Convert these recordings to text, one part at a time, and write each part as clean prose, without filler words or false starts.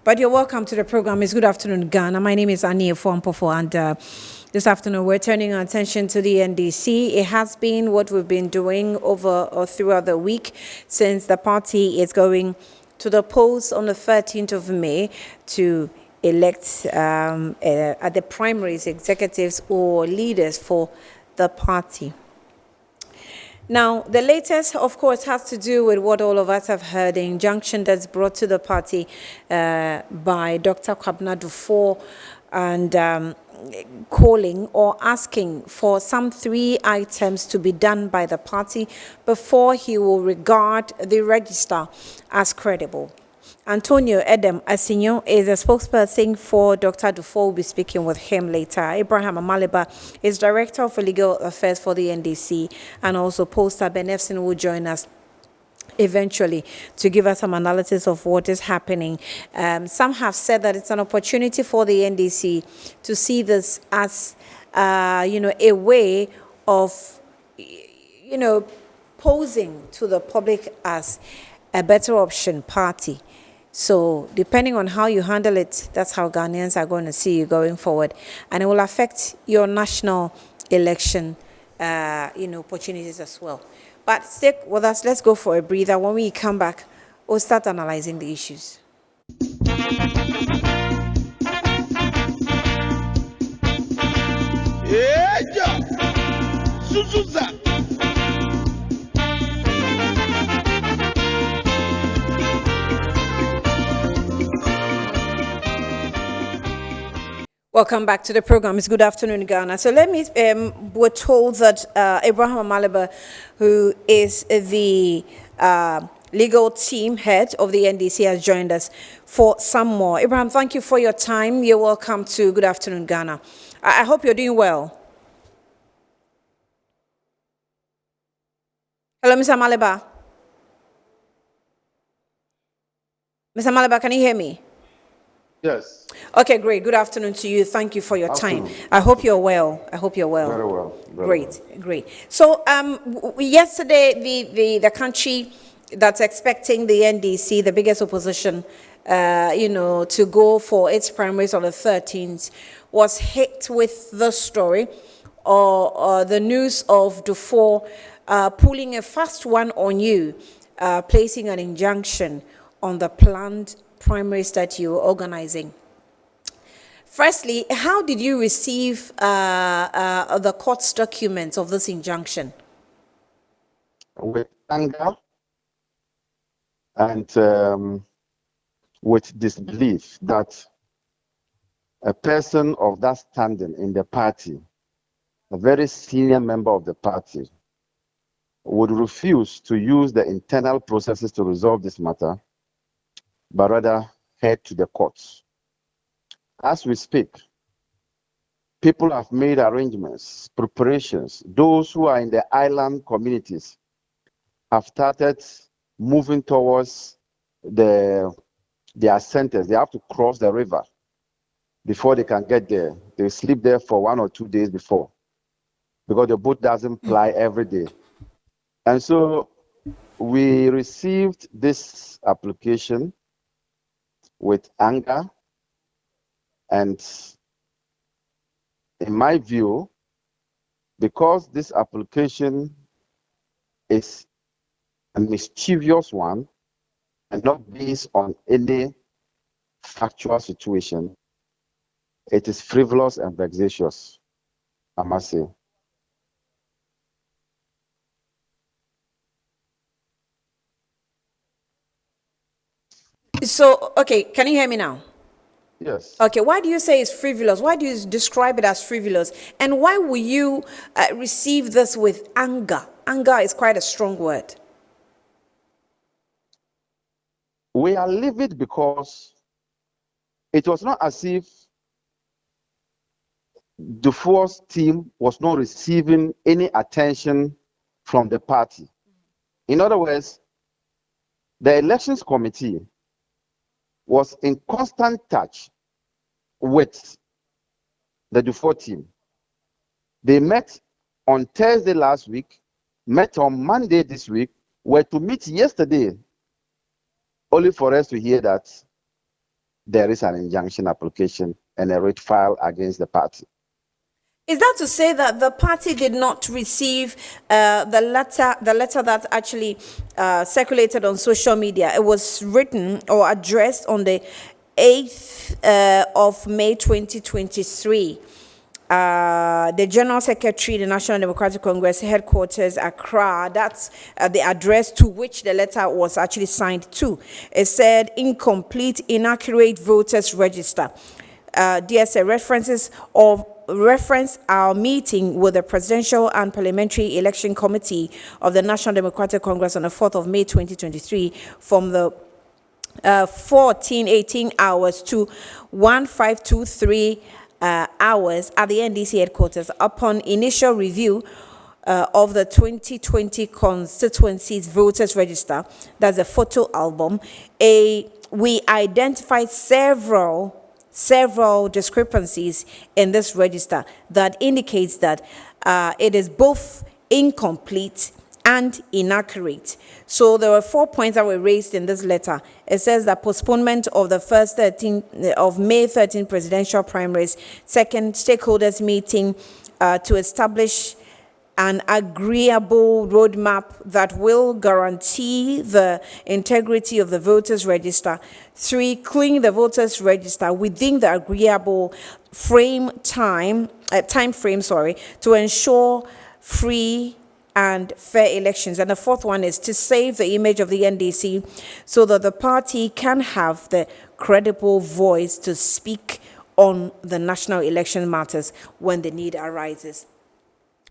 But you're welcome to the program. It's Good Afternoon, Ghana. My name is Annie Efuampofo, and this afternoon we're turning our attention to the NDC. It has been what we've been doing over or throughout the week since the party is going to the polls on the 13th of May to elect at the primaries executives or leaders for the party. Now, the latest, of course, has to do with what all of us have heard, the injunction that's brought to the party by Dr. Duffour, and calling or asking for some 3 items to be done by the party before he will regard the register as credible. Antonio Edem Asinyo is a spokesperson for Dr. Duffour. Will be speaking with him later. Abraham Amaliba is Director of Legal Affairs for the NDC, and also Poster Ben Efson will join us eventually to give us some analysis of what is happening. Some have said that it's an opportunity for the NDC to see this as, a way of, posing to the public as a better option party. So depending on how you handle it, that's how Ghanaians are going to see you going forward. And it will affect your national election, opportunities as well. But stick with us. Let's go for a breather. When we come back, we'll start analyzing the issues. Welcome back to the program. It's Good Afternoon, Ghana. So let me, we're told that Abraham Amaliba, who is the legal team head of the NDC, has joined us for some more. Abraham, thank you for your time. You're welcome to Good Afternoon, Ghana. I hope you're doing well. Hello, Mr. Amaliba. Mr. Amaliba, can you hear me? Yes. Okay, great. Good afternoon to you. Thank you for your time. I hope you're well. Very well. Great. So, yesterday, the country that's expecting the NDC, the biggest opposition, to go for its primaries on the 13th, was hit with the story or the news of Duffour pulling a fast one on you, placing an injunction on the planned primaries that you were organizing. Firstly, how did you receive the court's documents of this injunction? With anger and with disbelief that a person of that standing in the party, a very senior member of the party, would refuse to use the internal processes to resolve this matter, but rather head to the courts. As we speak, people have made arrangements, preparations. Those who are in the island communities have started moving towards their centers. They have to cross the river before they can get there. They sleep there for 1 or 2 days before, because the boat doesn't ply every day. And so we received this application with anger, and in my view, because this application is a mischievous one and not based on any factual situation, it is frivolous and vexatious, I must say. So, okay, can you hear me now? Yes. Okay, why do you say it's frivolous? Why do you describe it as frivolous? And why will you receive this with anger? Anger is quite a strong word. We are livid because it was not as if Duffour's team was not receiving any attention from the party. In other words, the elections committee was in constant touch with the Duffour team. They met on Thursday last week, met on Monday this week, were to meet yesterday, only for us to hear that there is an injunction application and a writ filed against the party. Is that to say that the party did not receive the letter that actually circulated on social media? It was written or addressed on the 8th of May 2023. The General Secretary, the National Democratic Congress headquarters, Accra, that's the address to which the letter was actually signed to. It said, incomplete, inaccurate voters register. DSA reference our meeting with the Presidential and Parliamentary Election Committee of the National Democratic Congress on the 4th of May 2023 from the 14:18 hours to 1523 hours at the NDC headquarters. Upon initial review of the 2020 constituencies voters register, that's a photo album, we identified several discrepancies in this register that indicates that it is both incomplete and inaccurate. So there were 4 points that were raised in this letter. It says that postponement of the first May 13 presidential primaries, second stakeholders meeting to establish an agreeable roadmap that will guarantee the integrity of the voters register. 3, clean the voters register within the agreeable time frame, to ensure free and fair elections. And the 4th one is to save the image of the NDC so that the party can have the credible voice to speak on the national election matters when the need arises.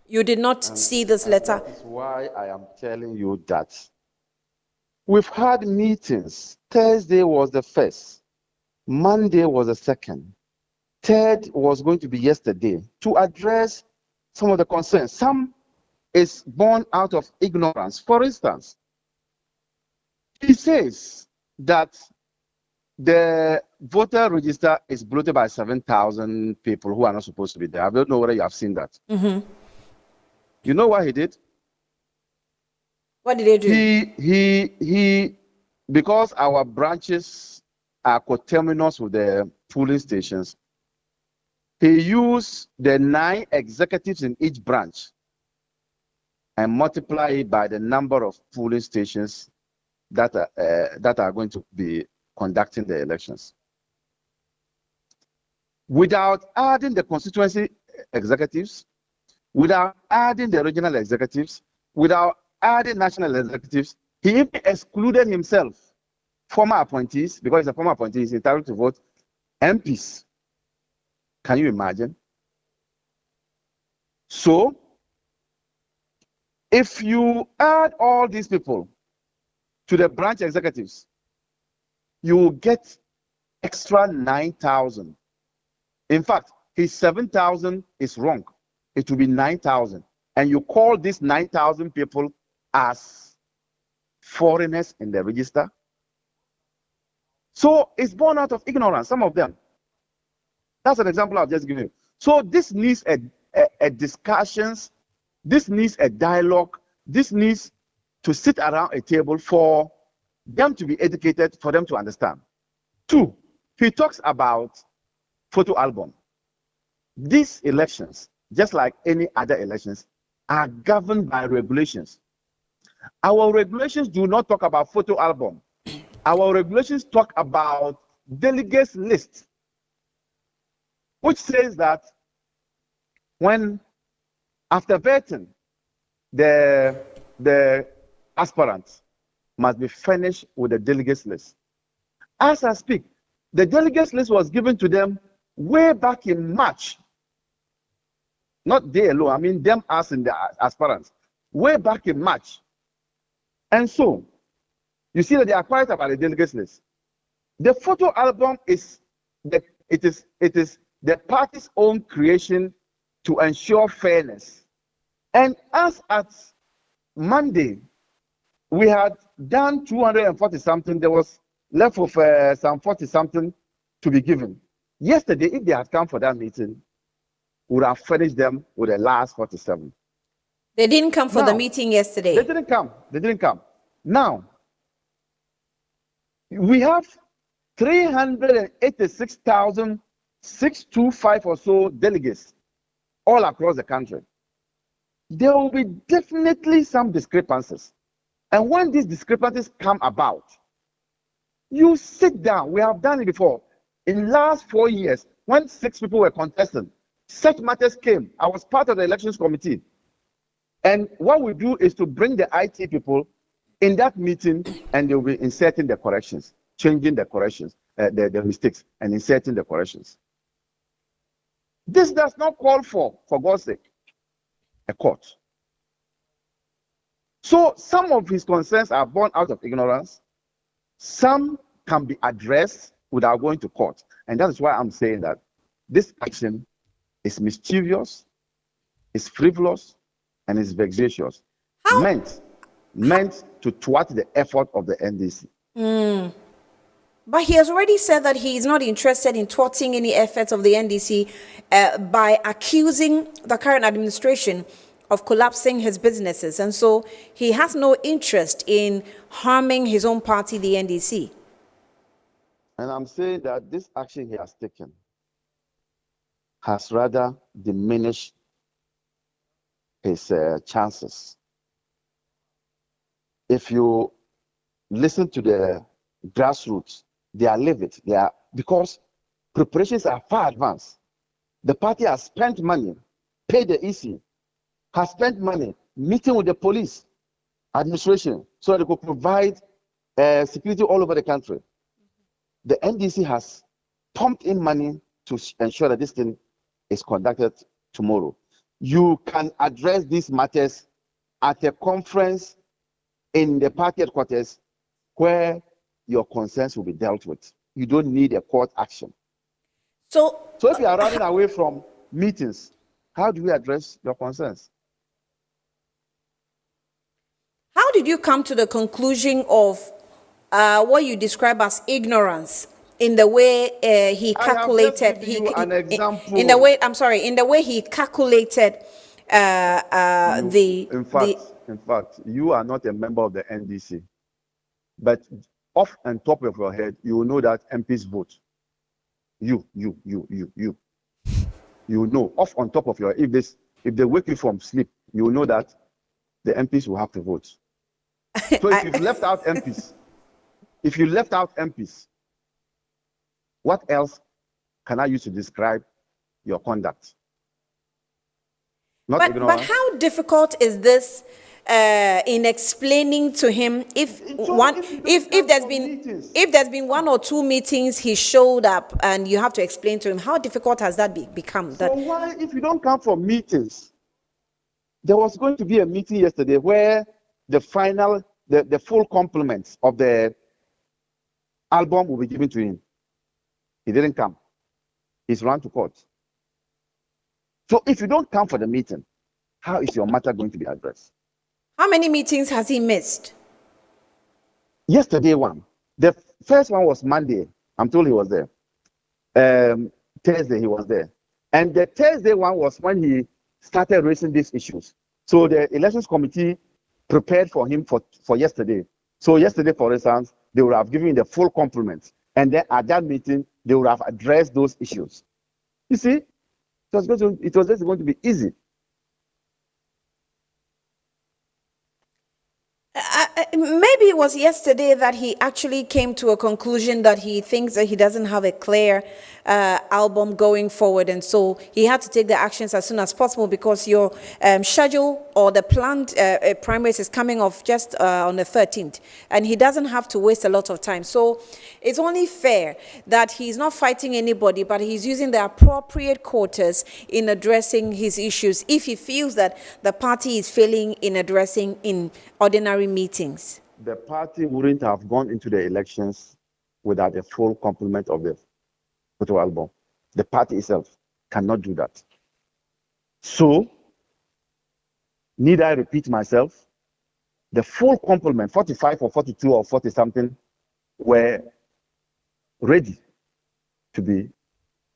You did not see this letter? That is why I am telling you that we've had meetings. Thursday was the 1st. Monday was the 2nd. 3rd was going to be yesterday to address some of the concerns. Some is born out of ignorance. For instance, he says that the voter register is bloated by 7,000 people who are not supposed to be there. I don't know whether you have seen that. Mm-hmm. You know what he did? What did they do? He because our branches are coterminous with the polling stations, he used the 9 executives in each branch and multiply it by the number of polling stations that are going to be conducting the elections. Without adding the constituency executives, without adding the regional executives, without adding national executives, he even excluded himself, former appointees, because he's a former appointee, he's entitled to vote, MPs. Can you imagine? So, if you add all these people to the branch executives, you will get extra 9,000. In fact, his 7,000 is wrong. It will be 9,000. And you call these 9,000 people as foreigners in the register. So it's born out of ignorance, some of them. That's an example I've just given you. So this needs a discussions, this needs a dialogue, this needs to sit around a table for them to be educated, for them to understand. 2, he talks about photo album. These elections, just like any other elections, are governed by regulations. Our regulations do not talk about photo album. Our regulations talk about delegates list, which says that when, after vetting, the aspirants must be furnished with a delegates list. As I speak, the delegates list was given to them way back in March. Not they alone, I mean them as in the aspirants, way back in March. And so, you see that they are quiet about the delegates list. The photo album is the party's own creation to ensure fairness. And as at Monday, we had done 240 something, there was left of some 40 something to be given. Yesterday, if they had come for that meeting, we would have finished them with the last 47. They didn't come for the meeting yesterday. They didn't come. They didn't come. Now, we have 386,625 or so delegates all across the country. There will be definitely some discrepancies. And when these discrepancies come about, you sit down. We have done it before. In the last 4 years, when 6 people were contesting, such matters came. I was part of the elections committee. And what we do is to bring the IT people in that meeting, and they'll be inserting the corrections, changing the corrections, the mistakes, and inserting the corrections. This does not call for God's sake, a court. So some of his concerns are born out of ignorance. Some can be addressed without going to court. And that is why I'm saying that this action is mischievous, is frivolous, and is vexatious. Meant to thwart the effort of the NDC. But he has already said that he is not interested in thwarting any efforts of the NDC by accusing the current administration of collapsing his businesses. And so he has no interest in harming his own party, the NDC. And I'm saying that this action he has taken has rather diminished his chances. If you listen to the grassroots, they are livid. They are, because preparations are far advanced. The party has spent money, paid the EC, has spent money meeting with the police administration so that they could provide security all over the country. The NDC has pumped in money to ensure that this thing is conducted tomorrow. You can address these matters at a conference in the party headquarters where your concerns will be dealt with. You don't need a court action. So if you are running away from meetings, how do we address your concerns? How did you come to the conclusion of what you describe as ignorance in the way he calculated? An example. In the way he calculated In fact, you are not a member of the NDC, but off and top of your head, you will know that MPs vote. You know, off on top of your head, if they wake you from sleep, you will know that the MPs will have to vote. So if you've left out MPs, what else can I use to describe your conduct? But how difficult is this in explaining to him if there's been 1 or 2 meetings he showed up and you have to explain to him? How difficult has that become? So why, if you don't come for meetings? There was going to be a meeting yesterday where the full complement of the album will be given to him. He didn't come. He's run to court. So if you don't come for the meeting, how is your matter going to be addressed? How many meetings has he missed? Yesterday one. The first one was Monday. I'm told he was there. Thursday he was there. And the Thursday one was when he started raising these issues. So the elections committee prepared for him for yesterday. So yesterday, for instance, they would have given him the full complement. And then at that meeting, they would have addressed those issues. You see, it was just going to be easy. Maybe it was yesterday that he actually came to a conclusion that he thinks that he doesn't have a clear album going forward, and so he had to take the actions as soon as possible because your schedule or the planned primaries is coming off just on the 13th, and he doesn't have to waste a lot of time. So it's only fair that he's not fighting anybody, but he's using the appropriate quarters in addressing his issues if he feels that the party is failing in addressing in ordinary meetings. The party wouldn't have gone into the elections without a full complement of the photo album. The party itself cannot do that. So, need I repeat myself? The full complement, 45 or 42 or 40 something, were ready to be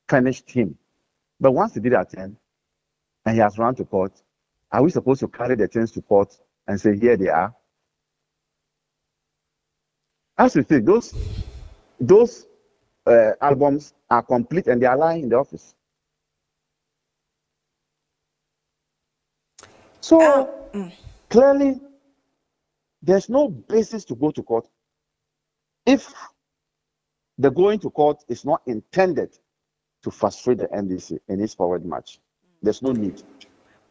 furnished him. But once he did attend and he has run to court, are we supposed to carry the things to court and say, here they are? As we say, those albums are complete and they are lying in the office. So clearly, there's no basis to go to court if the going to court is not intended to frustrate the NDC in its forward march. There's no need.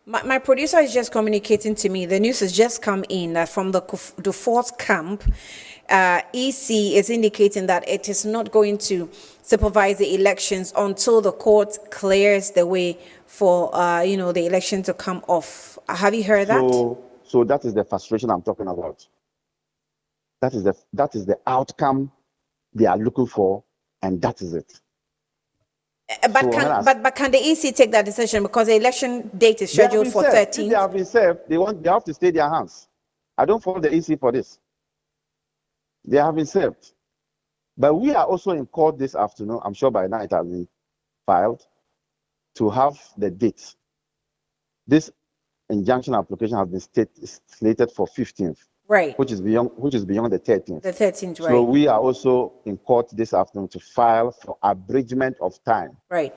My producer is just communicating to me. The news has just come in that from the Duffour camp, EC is indicating that it is not going to supervise the elections until the court clears the way for the election to come off. Have you heard that? So that is the frustration I'm talking about. That is the outcome they are looking for, and that is it. But can the EC take that decision, because the election date is scheduled for 13th? If they have been served, they have to stay their hands. I don't fault the EC for this. They have been served. But we are also in court this afternoon. I'm sure by now it has been filed to have the date. This injunction application has been slated for 15th. Right. Which is beyond the 13th. The 13th, right. So we are also in court this afternoon to file for abridgment of time. Right.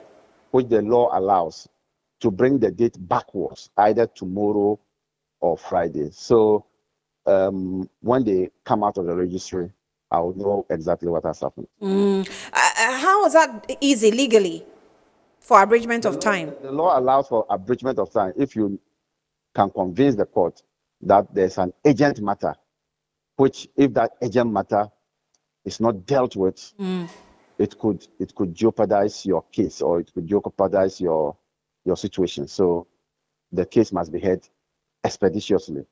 Which the law allows to bring the date backwards, either tomorrow or Friday. So when they come out of the registry, I will know exactly what has happened. How is that easy legally for abridgment of time? The law allows for abridgment of time if you can convince the court that there's an urgent matter, which if that urgent matter is not dealt with, it could jeopardize your case, or it could jeopardize your situation. So the case must be heard expeditiously.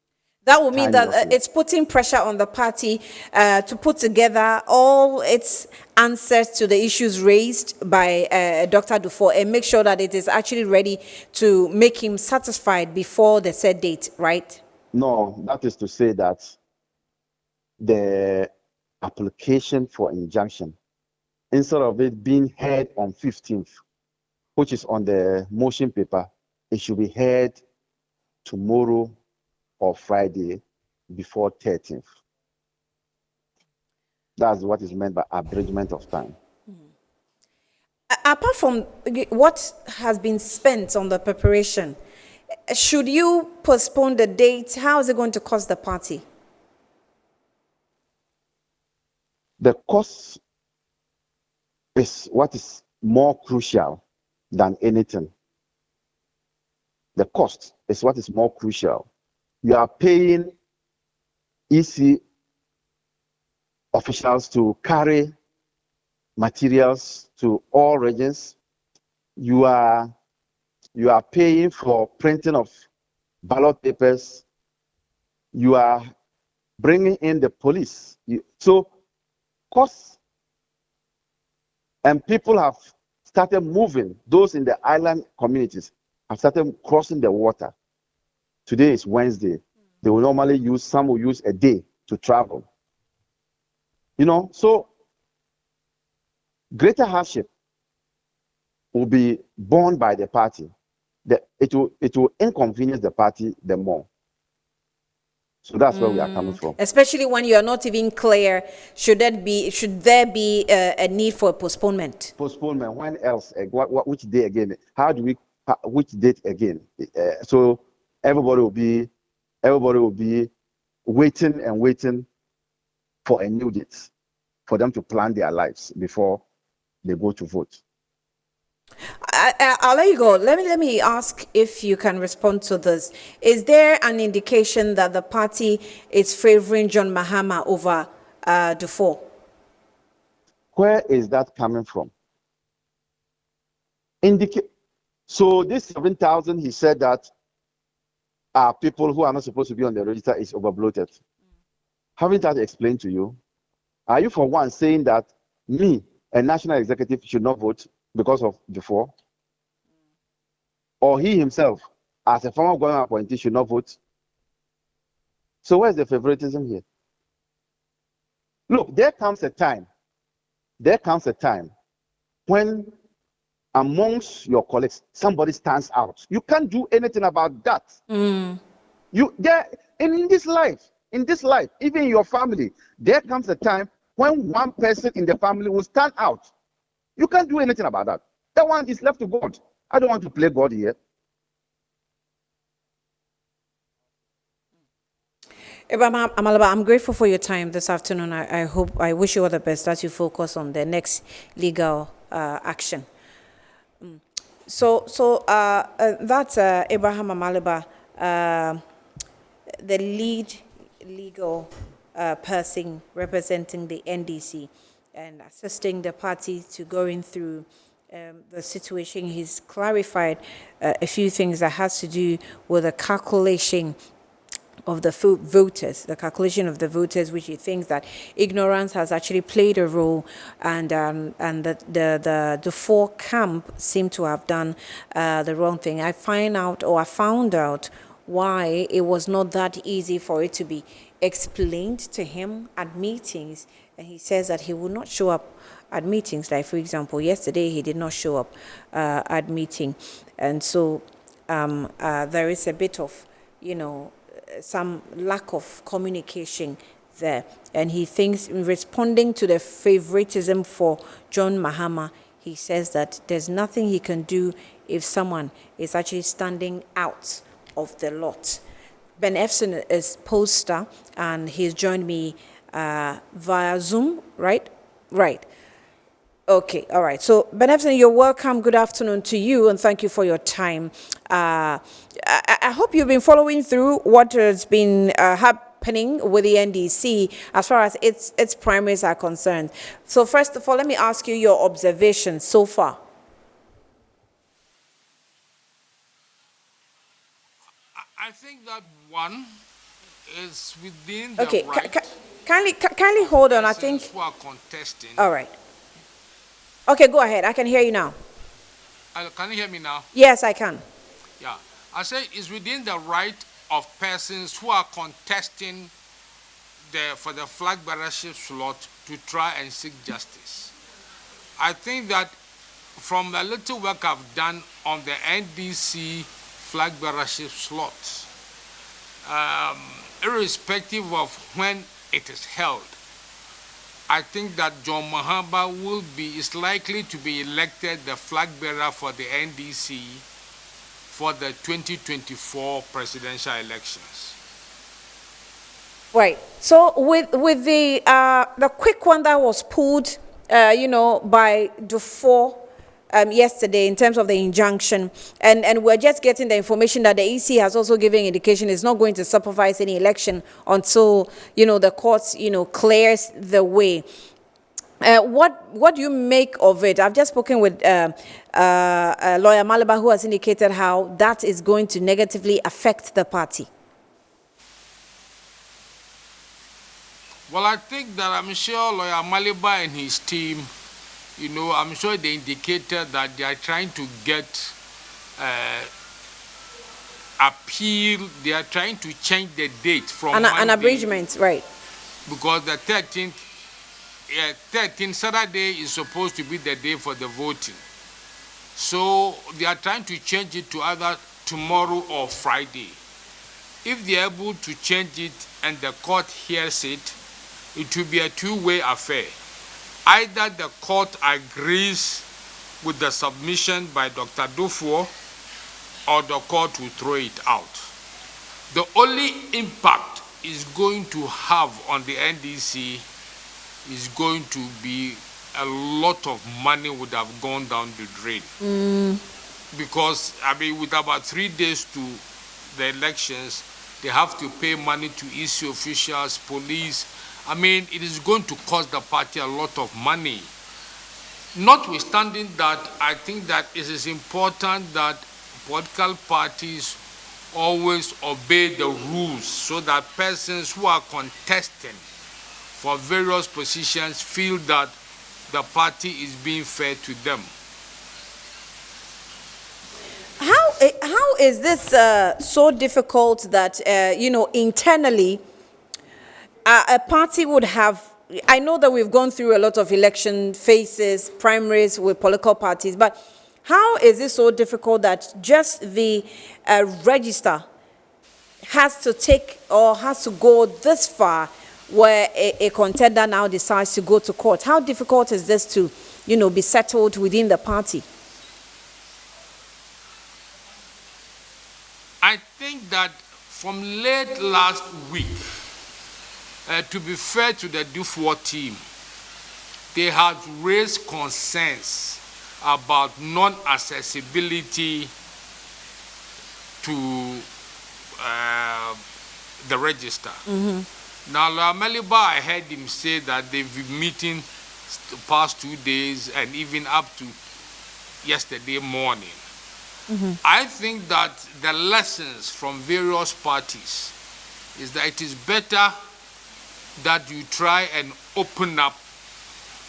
That would mean that it's putting pressure on the party to put together all its answers to the issues raised by Dr. Duffour and make sure that it is actually ready to make him satisfied before the said date, right? No, that is to say that the application for injunction, instead of it being heard on 15th, which is on the motion paper, it should be heard tomorrow or Friday before 13th. That's what is meant by abridgment of time. Apart from what has been spent on the preparation, should you postpone the date? How is it going to cost the party? The cost is what is more crucial than anything. The cost is what is more crucial. You are paying EC officials to carry materials to all regions. You are paying for printing of ballot papers. You are bringing in the police. So costs, and people have started moving. Those in the island communities have started crossing the water. Today is Wednesday. They will normally some will use a day to travel. So greater hardship will be borne by the party. It will inconvenience the party the more. So that's where we are coming from. Especially when you are not even clear, should there be a need for a postponement? Postponement. When else? Which day again? Which date again? So everybody will be waiting and waiting for a new date, for them to plan their lives before they go to vote. I'll let you go. Let me ask if you can respond to this. Is there an indication that the party is favoring John Mahama over Duffour? Where is that coming from? So this 7,000, he said that are people who are not supposed to be on the register is overbloated. Haven't I explained to you? Are you for one saying that me, a national executive, should not vote because of Duffour? Or he himself, as a former government appointee, should not vote? So where's the favoritism here? Look, there comes a time when amongst your colleagues, somebody stands out. You can't do anything about that. In this life, even in your family, there comes a time when one person in the family will stand out. You can't do anything about that. That one is left to God. I don't want to play God here. Abraham Amalaba, I'm grateful for your time this afternoon. I wish you all the best as you focus on the next legal action. So that's Abraham Amalaba, the lead legal person representing the NDC and assisting the party to going through the situation. He's clarified a few things that has to do with the calculation of the voters, the calculation of the voters, which he thinks that ignorance has actually played a role, and the Duffour camp seem to have done the wrong thing. I found out why it was not that easy for it to be explained to him at meetings, and he says that he will not show up at meetings. Like, for example, yesterday he did not show up at meeting, and so there is a bit of, some lack of communication there. And he thinks, in responding to the favoritism for John Mahama, he says that there's nothing he can do if someone is actually standing out of the lot. Ben Efson is poster, and he's joined me via Zoom, right? Right. Okay, all right. So, Ben Efson, you're welcome. Good afternoon to you, and thank you for your time. I hope you've been following through what has been happening with the NDC as far as its primaries are concerned. So, first of all, let me ask you your observations so far. I think that one is within the right. Kindly hold on. I think who are contesting. All right. Okay, go ahead. I can hear you now. Can you hear me now? Yes, I can. Yeah. I say it's within the right of persons who are contesting for the flag bearership slot to try and seek justice. I think that from the little work I've done on the NDC flag bearership slot, irrespective of when it is held, I think that John Mahama is likely to be elected the flag bearer for the NDC for the 2024 presidential elections. Right. So with the quick one that was pulled, by Duffour yesterday in terms of the injunction, and we're just getting the information that the EC has also given indication it's not going to supervise any election until the courts clears the way. What do you make of it? I've just spoken with lawyer Malaba, who has indicated how that is going to negatively affect the party. Well, I think that I'm sure lawyer Malaba and his team, I'm sure they indicated that they are trying to get appeal. They are trying to change the date from an abridgment, right? Because the 13th Saturday is supposed to be the day for the voting. So they are trying to change it to either tomorrow or Friday. If they are able to change it and the court hears it, it will be a two-way affair. Either the court agrees with the submission by Dr. Duffour, or the court will throw it out. The only impact is going to have on the NDC is going to be a lot of money would have gone down the drain. Because, with about 3 days to the elections, they have to pay money to EC officials, police. It is going to cost the party a lot of money. Notwithstanding that, I think that it is important that political parties always obey the rules so that persons who are contesting for various positions feel that the party is being fair to them. How is this so difficult that, internally, a party would have, I know that we've gone through a lot of election phases, primaries with political parties, but how is it so difficult that just the register has to take or has to go this far where a contender now decides to go to court? How difficult is this to be settled within the party? I think that from late last week, to be fair to the Duffour team, they have raised concerns about non-accessibility to the register. Now, Meliba, I heard him say that they've been meeting the past 2 days and even up to yesterday morning. I think that the lessons from various parties is that it is better that you try and open up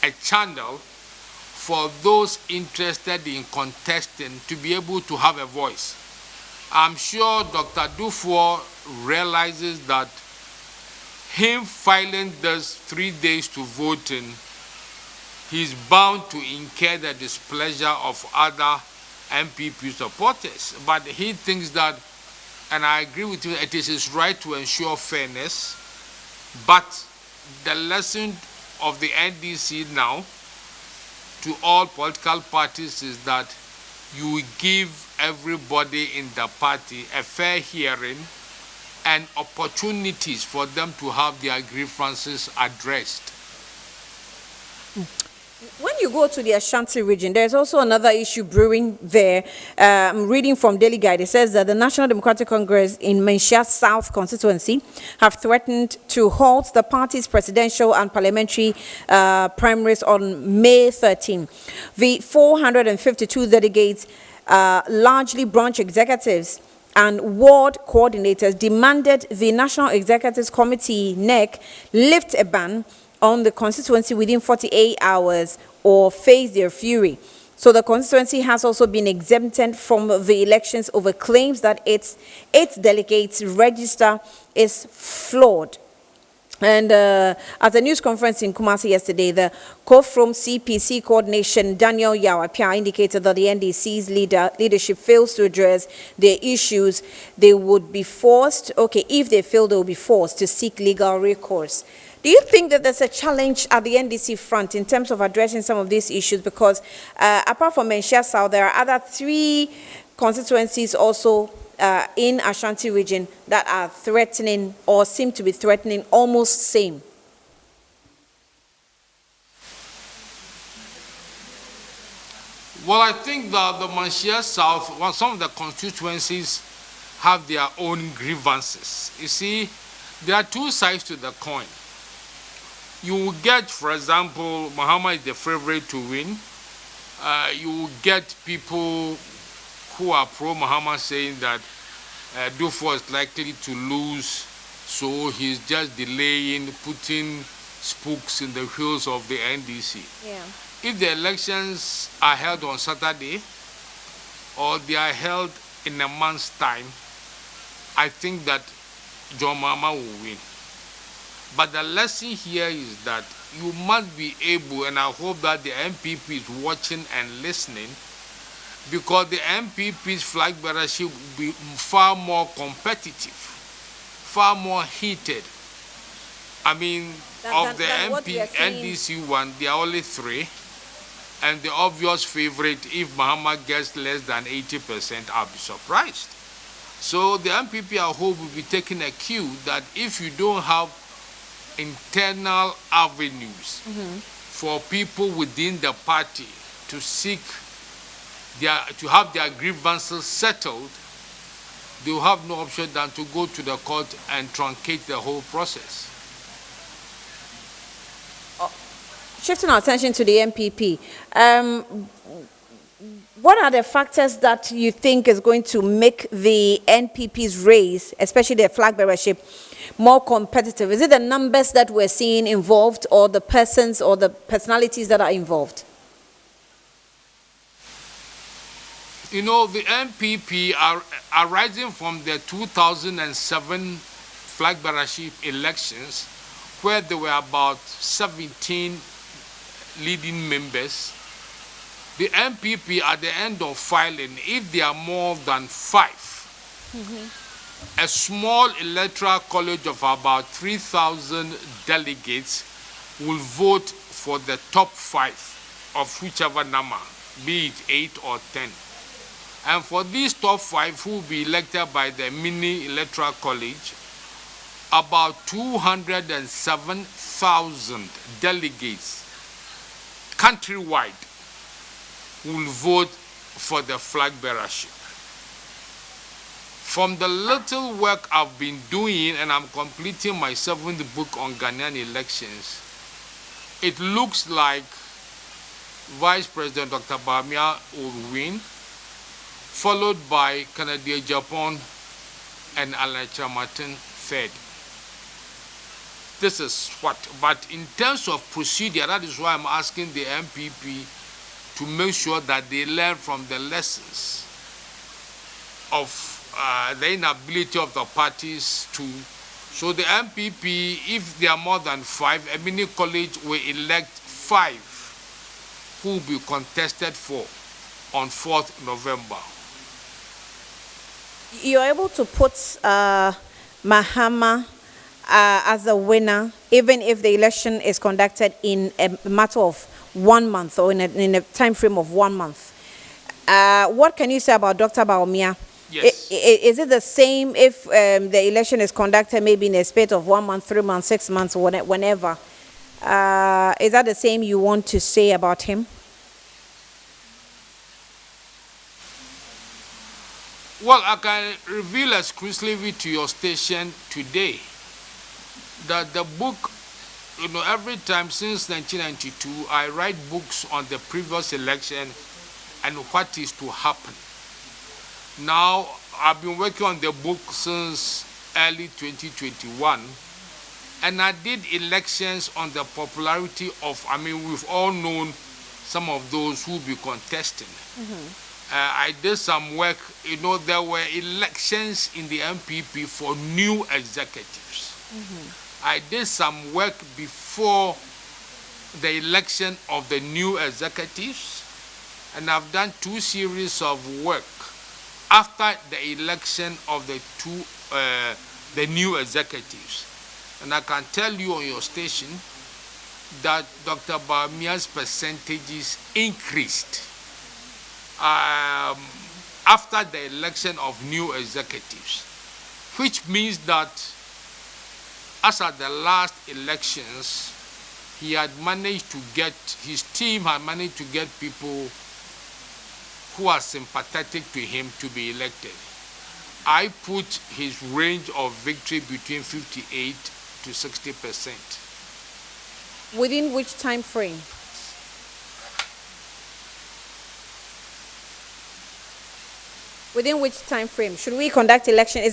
a channel for those interested in contesting to be able to have a voice. I'm sure Dr. Duffour realizes that him filing this 3 days to voting, he's bound to incur the displeasure of other MPP supporters. But he thinks that, and I agree with you, it is his right to ensure fairness. But the lesson of the NDC now to all political parties is that you give everybody in the party a fair hearing and opportunities for them to have their grievances addressed. When you go to the Ashanti region, there's also another issue brewing there. I'm reading from Daily Guide. It says that the National Democratic Congress in Menchia South constituency have threatened to halt the party's presidential and parliamentary primaries on May 13. The 452 delegates, largely branch executives and ward coordinators, demanded the National Executives Committee, NEC, lift a ban on the constituency within 48 hours or face their fury. So the constituency has also been exempted from the elections over claims that its delegates register is flawed. And at a news conference in Kumasi yesterday, the co-from CPC coordination, Daniel Yawapia, indicated that the NDC's leadership fails to address their issues. They would be forced, if they fail, they will be forced to seek legal recourse. Do you think that there's a challenge at the NDC front in terms of addressing some of these issues? Because apart from Menchia South, there are other 3 constituencies also in Ashanti region that are threatening or seem to be threatening almost same. Well, I think that the Menchia South, well, some of the constituencies have their own grievances. You see, there are 2 sides to the coin. You will get, for example, Mahama is the favorite to win. You will get people who are pro-Mahama saying that Duffour is likely to lose, so he's just delaying, putting spokes in the wheels of the NDC. Yeah. If the elections are held on Saturday or they are held in a month's time, I think that John Mahama will win. But the lesson here is that you must be able, and I hope that the MPP is watching and listening, because the MPP's flag bearership will be far more competitive, far more heated. I mean, of the NDC one, there are only 3. And the obvious favorite, if Mahama gets less than 80%, I'll be surprised. So the MPP, I hope, will be taking a cue that if you don't have internal avenues for people within the party to seek to have their grievances settled, they will have no option than to go to the court and truncate the whole process. Shifting our attention to the MPP, what are the factors that you think is going to make the NPP's race, especially their flag bearership, more competitive? Is it the numbers that we're seeing involved, or the persons or the personalities that are involved? You know, the MPP are rising from the 2007 flag bearership elections, where there were about 17 leading members. The MPP at the end of filing, if there are more than 5, a small electoral college of about 3,000 delegates will vote for the top 5 of whichever number, be it 8 or 10. And for these top 5 who will be elected by the mini electoral college, about 207,000 delegates countrywide will vote for the flag bearership. From the little work I've been doing, and I'm completing my 7th book on Ghanaian elections, it looks like Vice President Dr. Bawumia will win, followed by Kennedy Japan and Alan Chamatin third. This is what. But in terms of procedure, that is why I'm asking the MPP to make sure that they learn from the lessons of the inability of the parties to. So the MPP, if there are more than 5, a mini college will elect 5 who will be contested for on 4th November. You're able to put Mahama as the winner, even if the election is conducted in a matter of 1 month or in a time frame of 1 month. What can you say about Dr. Bawumia? Yes. Is it the same if the election is conducted maybe in a space of 1 month, 3 months, 6 months, whenever? Is that the same you want to say about him? Well, I can reveal exclusively to your station today that the book, every time since 1992, I write books on the previous election and what is to happen. Now, I've been working on the book since early 2021, and I did elections on the popularity of, we've all known some of those who will be contesting. I did some work, there were elections in the MPP for new executives. I did some work before the election of the new executives, and I've done 2 series of work after the election of the new executives. And I can tell you on your station that Dr. Bawumia's percentages increased after the election of new executives, which means that as at the last elections, he had managed to get, his team had managed to get people who are sympathetic to him to be elected. I put his range of victory between 58 to 60%. Within which time frame? Within which time frame? Should we conduct election?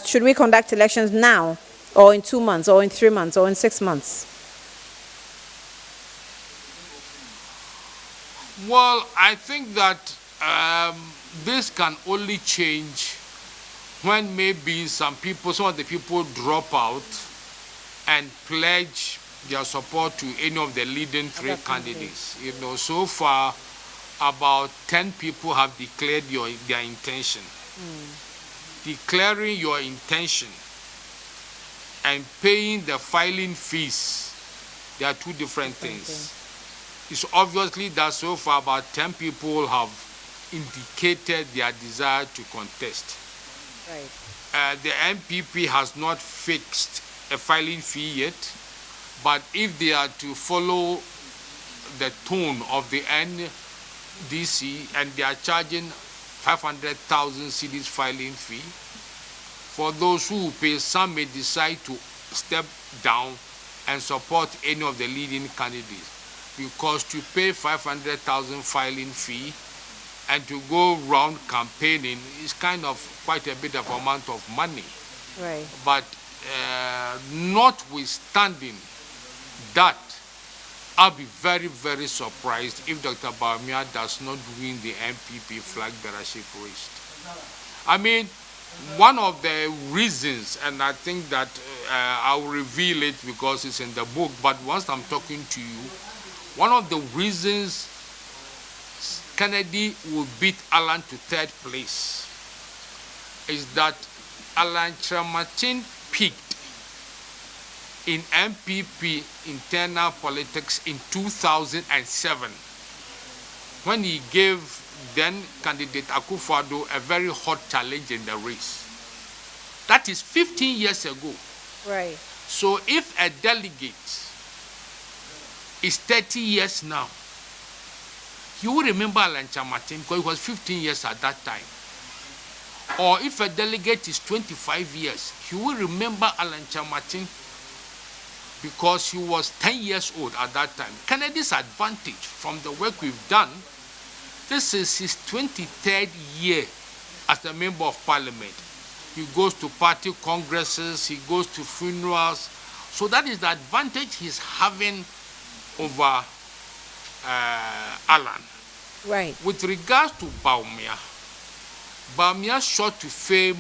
Should we conduct elections now, or in 2 months, or in 3 months, or in 6 months? Well, I think that this can only change when maybe some of the people drop out and pledge their support to any of the leading 3 candidates. So far, about 10 people have declared their intention. Declaring your intention and paying the filing fees, they are 2 different things. It's obviously that so far about 10 people have indicated their desire to contest. Right. The MPP has not fixed a filing fee yet, but if they are to follow the tone of the NDC and they are charging 500,000 cedis filing fee, for those who pay, some may decide to step down and support any of the leading candidates. Because to pay 500,000 filing fee and to go round campaigning is kind of quite a bit of amount of money. Right. But notwithstanding that, I'll be very, very surprised if Dr. Bawumia does not win the MPP flag bearership race. One of the reasons, and I think that I'll reveal it because it's in the book, but once I'm talking to you, one of the reasons Kennedy will beat Alan to 3rd place is that Alan Chamatin peaked in MPP internal politics in 2007 when he gave then candidate Akufo-Addo a very hot challenge in the race. That is 15 years ago. Right. So if a delegate is 30 years now, you will remember Alan Martin because he was 15 years at that time. Or if a delegate is 25 years, you will remember Alan Martin because he was 10 years old at that time. Kennedy's advantage from the work we've done, this is his 23rd year as a member of parliament. He goes to party congresses, he goes to funerals. So that is the advantage he's having over Alan. Right. With regards to Bawumia, Bawumia shot to fame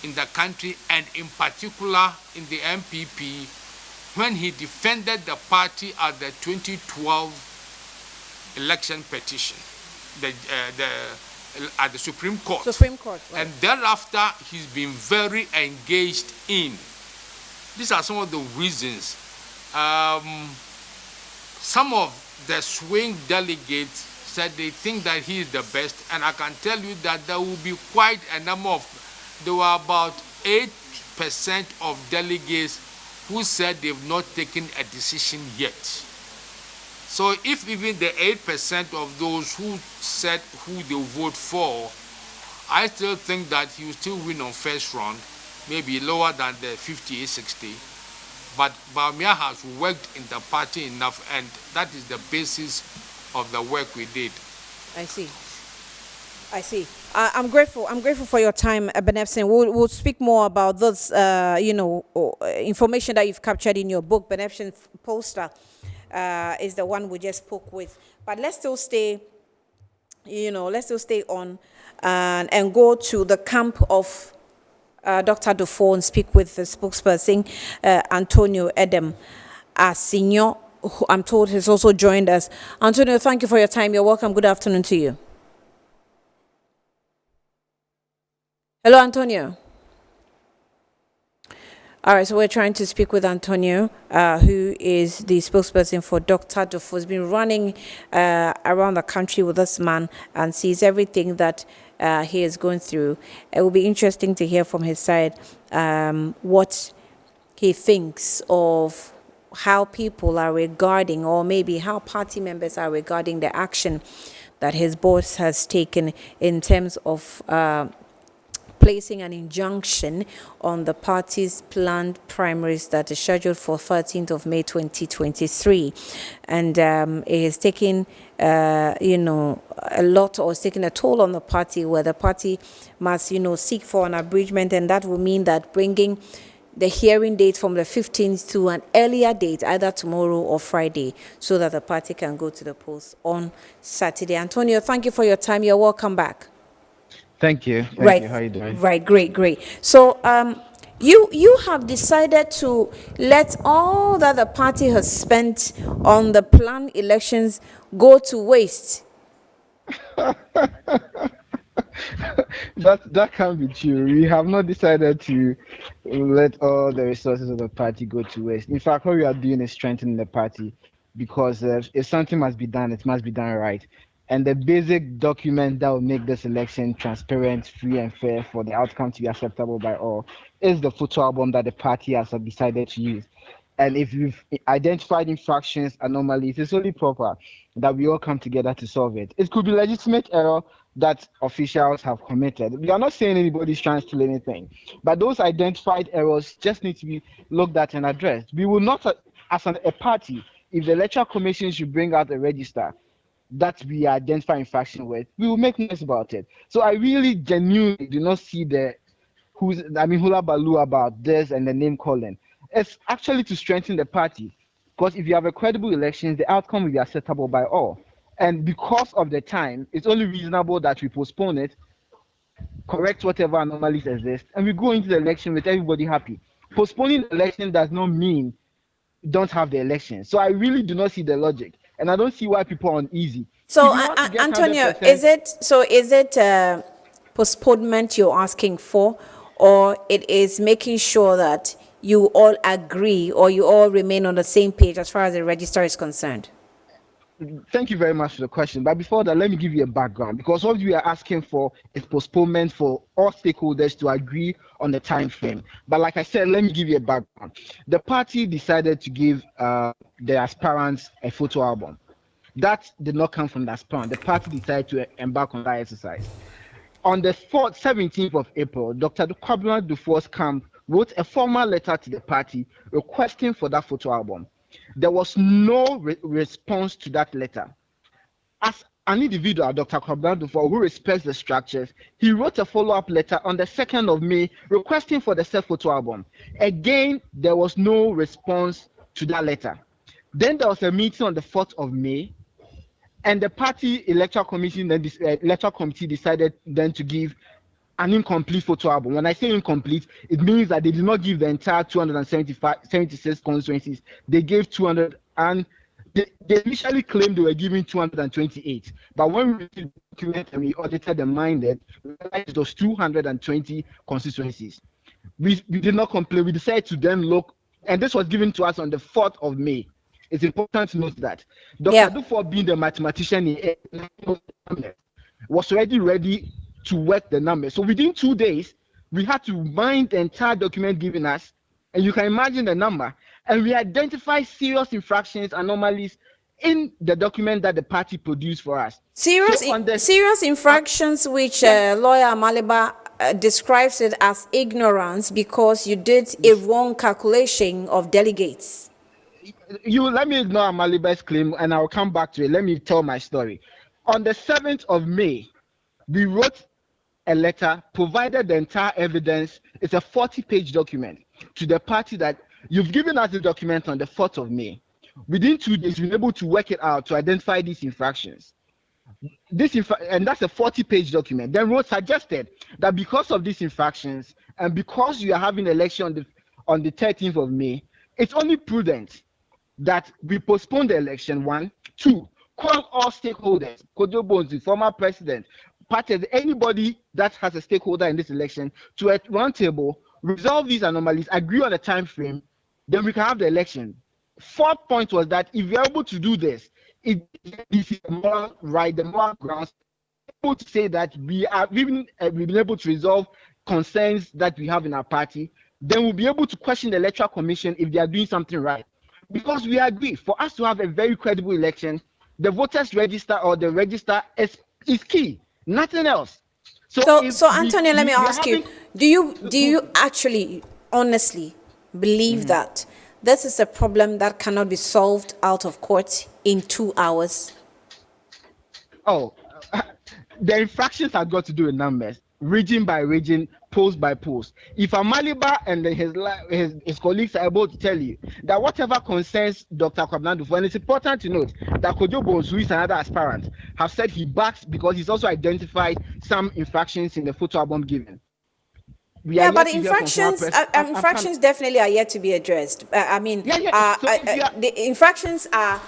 in the country and in particular in the MPP when he defended the party at the 2012 election petition at the Supreme Court. Supreme Court, right. And thereafter, he's been very engaged in. These are some of the reasons. Some of the swing delegates said they think that he is the best, and I can tell you that there will be quite a number of, there were about 8% of delegates who said they've not taken a decision yet. So if even the 8% of those who said who they will vote for, I still think that he will still win on first round, maybe lower than the 58-60. But Bawumia has worked in the party enough, and that is the basis of the work we did. I see. I see. I'm grateful. I'm grateful for your time, Benepsin. We'll speak more about those, information that you've captured in your book. Benepsin poster is the one we just spoke with. But let's still stay, on and go to the camp of Dr. Duffour and speak with the spokesperson, Antonio Edem Asinyo, who I'm told has also joined us. Antonio, thank you for your time. You're welcome. Good afternoon to you. Hello, Antonio. All right, so we're trying to speak with Antonio, who is the spokesperson for Dr. Duffour. He's been running around the country with this man and sees everything that he is going through. It will be interesting to hear from his side what he thinks of how people are regarding, or maybe how party members are regarding the action that his boss has taken in terms of placing an injunction on the party's planned primaries that is scheduled for 13th of May 2023. And it has taken, a lot, or it's taken a toll on the party, where the party must, seek for an abridgment, and that will mean that bringing the hearing date from the 15th to an earlier date, either tomorrow or Friday, so that the party can go to the polls on Saturday. Antonio, thank you for your time. You're welcome back. Thank you. Thank you. How are you doing? Right, great. So you have decided to let all that the party has spent on the planned elections go to waste. That can't be true. We have not decided to let all the resources of the party go to waste. In fact, what we are doing is strengthening the party, because if something must be done, it must be done right. And the basic document that will make this election transparent, free, and fair for the outcome to be acceptable by all is the photo album that the party has decided to use. And if you've identified infractions, anomalies, it's only proper that we all come together to solve it. It could be legitimate error that officials have committed. We are not saying anybody's trying to steal anything, but those identified errors just need to be looked at and addressed. We will not, as a party, if the electoral commission should bring out a register that we identify infraction with, we will make noise about it. So I really genuinely do not see hula baloo about this and the name calling. It's actually to strengthen the party, because if you have a credible elections, the outcome will be acceptable by all. And because of the time, it's only reasonable that we postpone it, correct whatever anomalies exist, and we go into the election with everybody happy. Postponing the election does not mean you don't have the election. So I really do not see the logic. And I don't see why people are uneasy. So, Antonio, is it postponement you're asking for, or it is making sure that you all agree or you all remain on the same page as far as the register is concerned? Thank you very much for the question. But before that, let me give you a background, because what we are asking for is postponement for all stakeholders to agree on the time frame. But like I said, let me give you a background. The party decided to give the aspirants a photo album. That did not come from the aspirant. The party decided to embark on that exercise. On the 17th of April, Dr. Duffour's camp wrote a formal letter to the party requesting for that photo album. There was no response to that letter. As an individual, Dr. Duffour, who respects the structures, he wrote a follow-up letter on the 2nd of May requesting for the said photo album. Again, there was no response to that letter. Then there was a meeting on the 4th of May, and the party electoral committee decided then to give an incomplete photo album. When I say incomplete, it means that they did not give the entire 76 constituencies. They gave 200, and they initially claimed they were giving 228. But when we received the document and we audited and minded, we realized those 220 constituencies. We did not complain. We decided to then look, and this was given to us on the 4th of May. It's important to note that Dr. Duffour, being the mathematician, was already ready to work the numbers. So within 2 days, we had to mind the entire document given us, and you can imagine the number. And we identified serious infractions, anomalies in the document that the party produced for us. Serious infractions, which lawyer Maliba describes it as ignorance because you did a wrong calculation of delegates. Let me ignore Maliba's claim, and I'll come back to it. Let me tell my story. On the 7th of May, we wrote a letter, provided the entire evidence. It's a 40-page document to the party that you've given us the document on the 4th of May. Within 2 days, we've been able to work it out to identify these infractions. And that's a 40-page document. Then Road suggested that because of these infractions and because you are having an election on the 13th of May, it's only prudent that we postpone the election, 1. 2, call all stakeholders, Kojo Bonzi, former president, parties, anybody that has a stakeholder in this election, to a round table, resolve these anomalies, agree on a time frame, then we can have the election. 4th point was that if we are able to do this, this is the moral right, the moral grounds, able to say that we've been able to resolve concerns that we have in our party, then we'll be able to question the electoral commission if they are doing something right. Because we agree, for us to have a very credible election, the voters register or the register is key. Nothing else. So Antonio, let me ask you: Do you actually honestly believe that this is a problem that cannot be solved out of court in 2 hours? Oh, the infractions have got to do with numbers, region by region, post by post. If Amaliba and his colleagues are able to tell you that whatever concerns Dr. Kwabena Duffour, and it's important to note that Kojo Bonsu, who is another aspirant, have said he backs because he's also identified some infractions in the photo album given. But infractions definitely are yet to be addressed. The infractions are.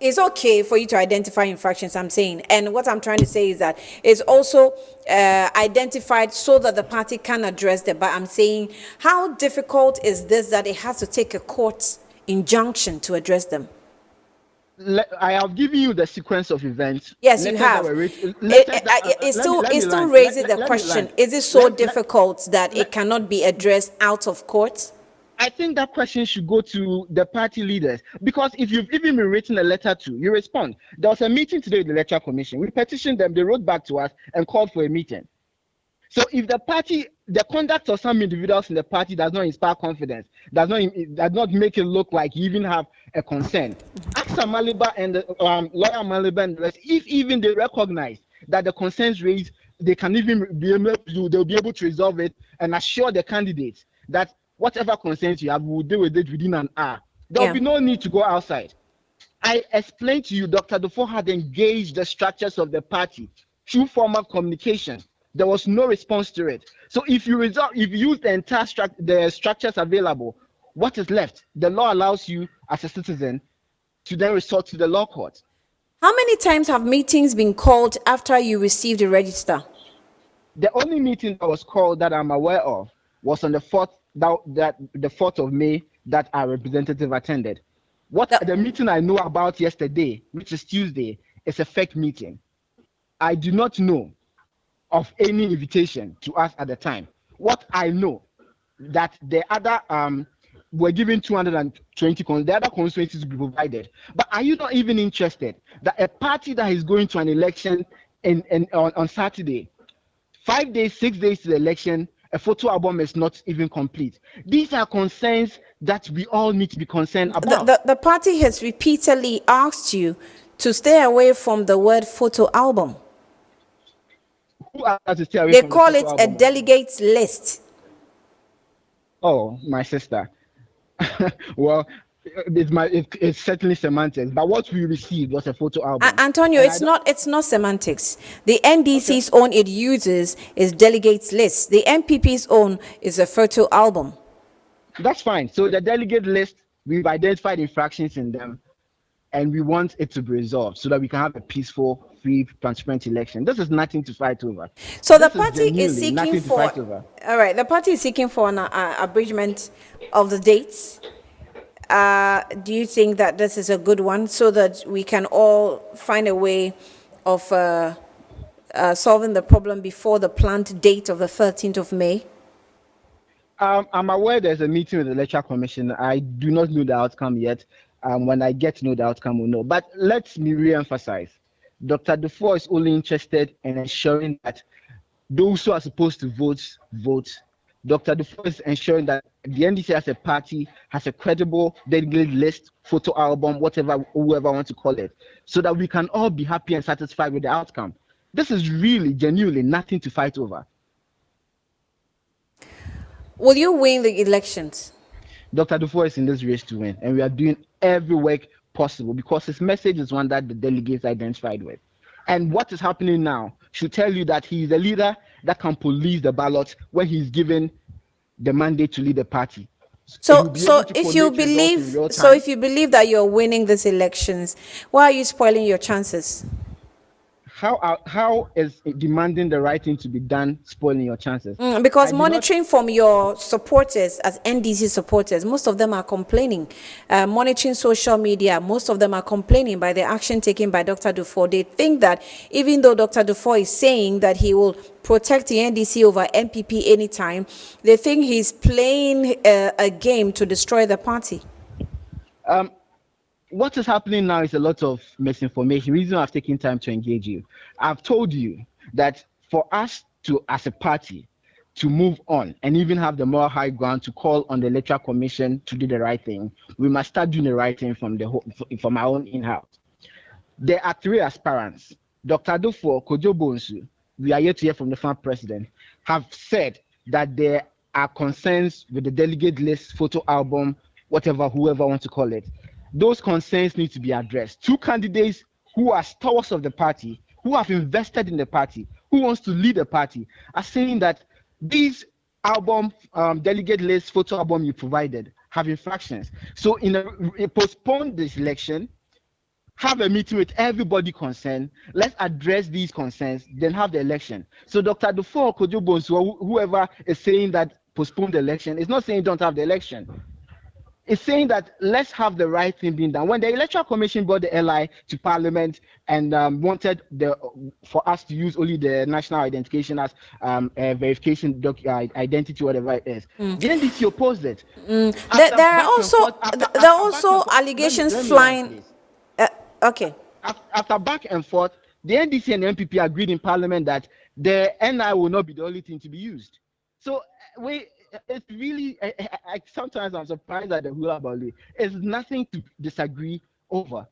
It's okay for you to identify infractions, I'm saying. And what I'm trying to say is that it's also identified so that the party can address them. But I'm saying, how difficult is this that it has to take a court injunction to address them? I have given you the sequence of events. Yes, you have. It still raises the question, is it so difficult that it cannot be addressed out of court? I think that question should go to the party leaders, because if you've even been written a letter to, you respond. There was a meeting today with the Electoral Commission. We petitioned them, they wrote back to us and called for a meeting. So if the conduct of some individuals in the party does not inspire confidence, does not make it look like you even have a concern, ask Maliba and lawyer Maliba and the rest, if even they recognize that the concerns raised, they can even they'll be able to resolve it and assure the candidates that whatever concerns you have, we'll deal with it within an hour. There'll be no need to go outside. I explained to you, Dr. Duffour had engaged the structures of the party through formal communication. There was no response to it. So if you use the entire structures available, what is left? The law allows you as a citizen to then resort to the law court. How many times have meetings been called after you received the register? The only meeting that was called that I'm aware of was on the 4th that the 4th of May that our representative attended. The meeting I know about yesterday, which is Tuesday, is a fake meeting. I do not know of any invitation to us at the time. What I know that the other were given 220 the other constituencies to be provided. But are you not even interested that a party that is going to an election on Saturday, 5 days, 6 days to the election, a photo album is not even complete? These are concerns that we all need to be concerned about. The party has repeatedly asked you to stay away from the word photo album. Who asked to stay away they from call the it photo a album? delegates list. Oh, my sister. Well, it's certainly semantics, but what we received was a photo album. Antonio, it's not semantics. The NDC's own it uses is delegates list. The MPP's own is a photo album. That's fine. So the delegate list, we've identified infractions in them, and we want it to be resolved so that we can have a peaceful, free, transparent election. This is nothing to fight over. So the party is seeking for. All right, the party is seeking for an abridgment of the dates. Do you think that this is a good one so that we can all find a way of solving the problem before the planned date of the 13th of May? I'm aware there's a meeting with the Electoral Commission. I do not know the outcome yet. When I get to know the outcome, we'll know. But let me re-emphasize. Dr. Duffour is only interested in ensuring that those who are supposed to vote. Dr. Duffour is ensuring that the NDC as a party has a credible delegate list, photo album, whoever wants to call it, so that we can all be happy and satisfied with the outcome. This is really, genuinely nothing to fight over. Will you win the elections? Dr. Duffour is in this race to win, and we are doing every work possible because his message is one that the delegates identified with. And what is happening now should tell you that he is a leader that can police the ballot when he's given the mandate to lead the party. So if you believe that you're winning these elections, why are you spoiling your chances? How is demanding the right thing to be done spoiling your chances? Because monitoring from your supporters as NDC supporters, most of them are complaining. Monitoring social media, most of them are complaining by the action taken by Dr. Duffour. They think that even though Dr. Duffour is saying that he will protect the NDC over MPP anytime, they think he's playing a game to destroy the party. What is happening now is a lot of misinformation. The reason I've taken time to engage you, I've told you that for us to, as a party, to move on and even have the moral high ground to call on the Electoral Commission to do the right thing, we must start doing the right thing from our own in-house. There are 3 aspirants. Dr. Duffour, Kojo Bonsu, we are yet to hear from the former president, have said that there are concerns with the delegate list, photo album, whoever wants to call it. Those concerns need to be addressed. 2 candidates who are stalwarts of the party, who have invested in the party, who wants to lead the party, are saying that these album, delegate list, photo album you provided have infractions. So postpone this election, have a meeting with everybody concerned, let's address these concerns, then have the election. So Dr. Duffour, Kojo Bonsu, whoever is saying that postpone the election, is not saying don't have the election. It's saying that let's have the right thing being done. When the Electoral Commission brought the LI to Parliament and wanted for us to use only the national identification as verification identity, whatever it is, the NDC opposed it. There are also allegations flying. Okay. After back and forth, the NDC and the MPP agreed in Parliament that the NI will not be the only thing to be used. So it's really, sometimes I'm surprised at the hula bali. It's nothing to disagree over.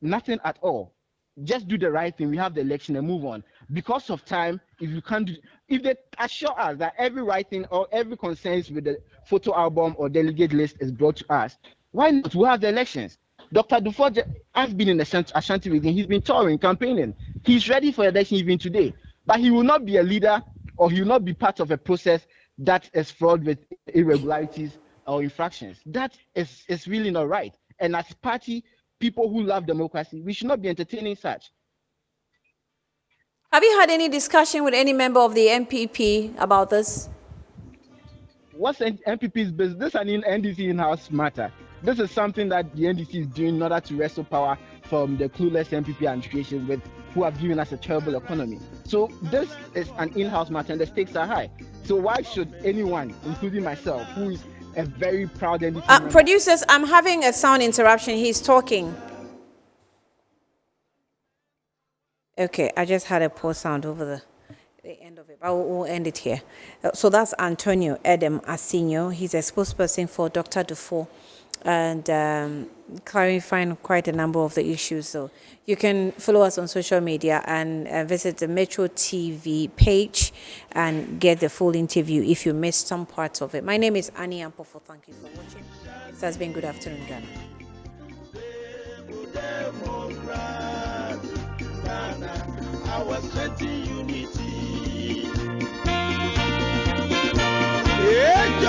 Nothing at all. Just do the right thing. We have the election and move on. Because of time, if they assure us that every right thing or every concerns with the photo album or delegate list is brought to us, why not? We have the elections. Dr. Duffour has been in the Ashanti region. He's been touring, campaigning. He's ready for election even today. But he will not be a leader or he will not be part of a process that is fraught with irregularities or infractions. That is really not right. And as party, people who love democracy, we should not be entertaining such. Have you had any discussion with any member of the MPP about this? what's NPP's business? This is an NDC in-house matter. This is something that the NDC is doing in order to wrestle power from the clueless NPP administration who have given us a terrible economy. So this is an in-house matter and the stakes are high. So why should anyone, including myself, who is a very proud NDC member... Producers, I'm having a sound interruption. He's talking. Okay, I just had a poor sound over the end of it, but we'll end it here. So that's Antonio Edem Asinio. He's a spokesperson for Dr. Duffour and clarifying quite a number of the issues. So you can follow us on social media and visit the Metro TV page and get the full interview if you missed some parts of it. My name is Annie Ampofo. Thank you for watching. This has been Good Afternoon, Ghana. Our strength in unity. Yeah,